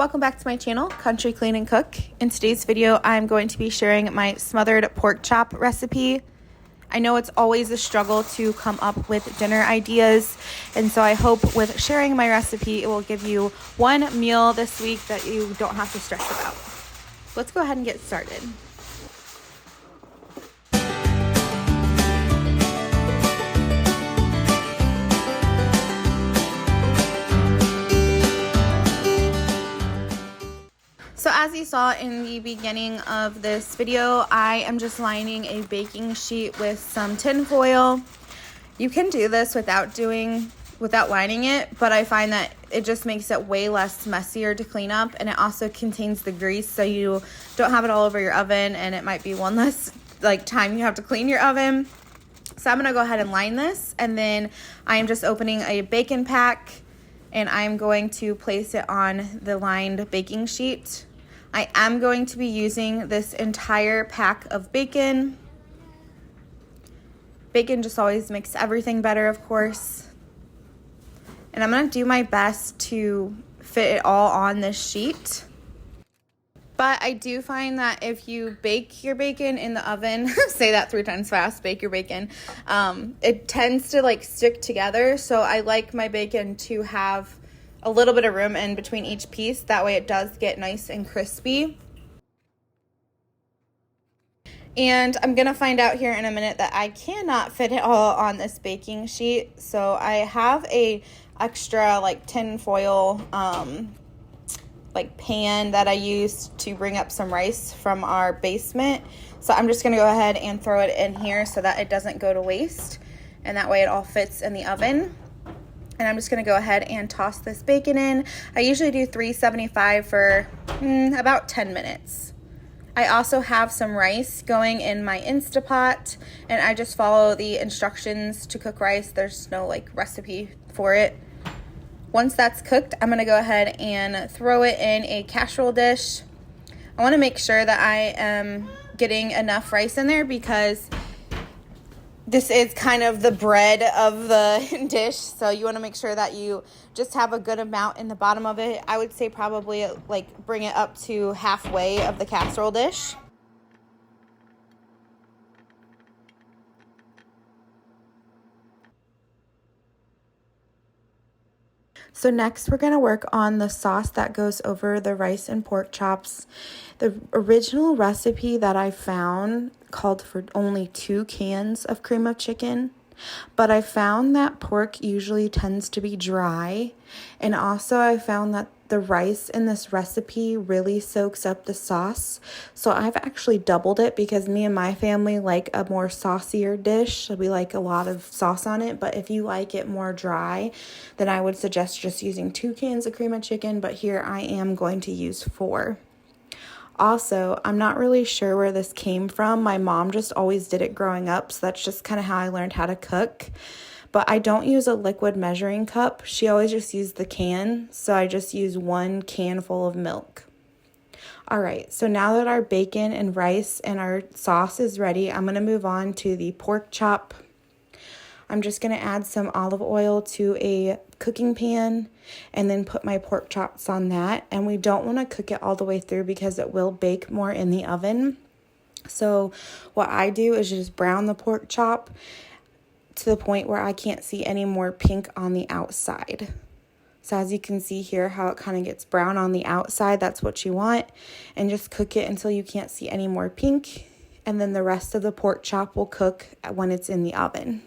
Welcome back to my channel, Country Clean and Cook. In today's video, I'm going to be sharing my smothered pork chop recipe. I know it's always a struggle to come up with dinner ideas, and so I hope with sharing my recipe, it will give you one meal this week that you don't have to stress about. Let's go ahead and get started. So as you saw in the beginning of this video, I am just lining a baking sheet with some tin foil. You can do this without lining it, but I find that it just makes it way less messier to clean up, and it also contains the grease so you don't have it all over your oven, and it might be one less time you have to clean your oven. So I'm gonna go ahead and line this, and then I am just opening a bacon pack, and I'm going to place it on the lined baking sheet. I am going to be using this entire pack of bacon. Bacon just always makes everything better, of course. And I'm going to do my best to fit it all on this sheet. But I do find that if you bake your bacon in the oven, say that 3 times fast, bake your bacon, it tends to stick together. So I like my bacon to have a little bit of room in between each piece. That way it does get nice and crispy. And I'm gonna find out here in a minute that I cannot fit it all on this baking sheet. So I have a extra tin foil pan that I used to bring up some rice from our basement. So I'm just gonna go ahead and throw it in here so that it doesn't go to waste. And that way it all fits in the oven. And I'm just going to go ahead and toss this bacon in. I usually do 375 for about 10 minutes. I also have some rice going in my Instapot, and I just follow the instructions to cook rice. There's no recipe for it. Once that's cooked, I'm going to go ahead and throw it in a casserole dish. I want to make sure that I am getting enough rice in there because this is kind of the bread of the dish, so you want to make sure that you just have a good amount in the bottom of it. I would say probably bring it up to halfway of the casserole dish. So next we're going to work on the sauce that goes over the rice and pork chops. The original recipe that I found called for only 2 cans of cream of chicken, but I found that pork usually tends to be dry, and also I found that the rice in this recipe really soaks up the sauce. So I've actually doubled it because me and my family like a more saucier dish. We like a lot of sauce on it, but if you like it more dry, then I would suggest just using 2 cans of cream of chicken, but here I am going to use 4. Also, I'm not really sure where this came from. My mom just always did it growing up, so that's just kind of how I learned how to cook. But I don't use a liquid measuring cup. She always just used the can, so I just use 1 can full of milk. All right, so now that our bacon and rice and our sauce is ready, I'm going to move on to the pork chop. I'm just going to add some olive oil to a cooking pan and then put my pork chops on that. And we don't want to cook it all the way through because it will bake more in the oven. So what I do is just brown the pork chop to the point where I can't see any more pink on the outside. So as you can see here how it kind of gets brown on the outside, that's what you want. And just cook it until you can't see any more pink. And then the rest of the pork chop will cook when it's in the oven.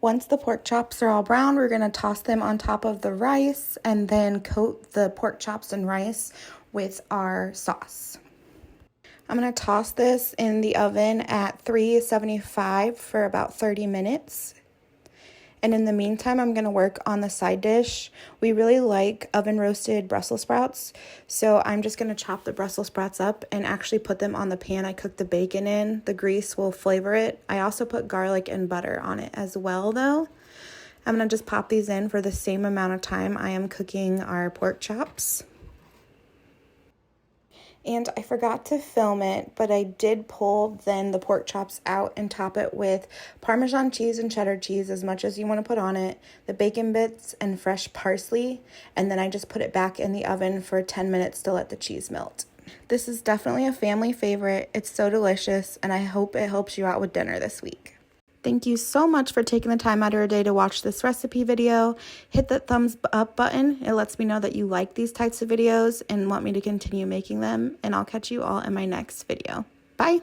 Once the pork chops are all brown, we're going to toss them on top of the rice and then coat the pork chops and rice with our sauce. I'm going to toss this in the oven at 375 for about 30 minutes. And in the meantime, I'm going to work on the side dish. We really like oven roasted Brussels sprouts. So I'm just going to chop the Brussels sprouts up and actually put them on the pan I cooked the bacon in. The grease will flavor it. I also put garlic and butter on it as well though. I'm going to just pop these in for the same amount of time I am cooking our pork chops. And I forgot to film it, but I did pull then the pork chops out and top it with Parmesan cheese and cheddar cheese, as much as you want to put on it, the bacon bits and fresh parsley, and then I just put it back in the oven for 10 minutes to let the cheese melt. This is definitely a family favorite. It's so delicious, and I hope it helps you out with dinner this week. Thank you so much for taking the time out of your day to watch this recipe video. Hit that thumbs up button. It lets me know that you like these types of videos and want me to continue making them. And I'll catch you all in my next video. Bye.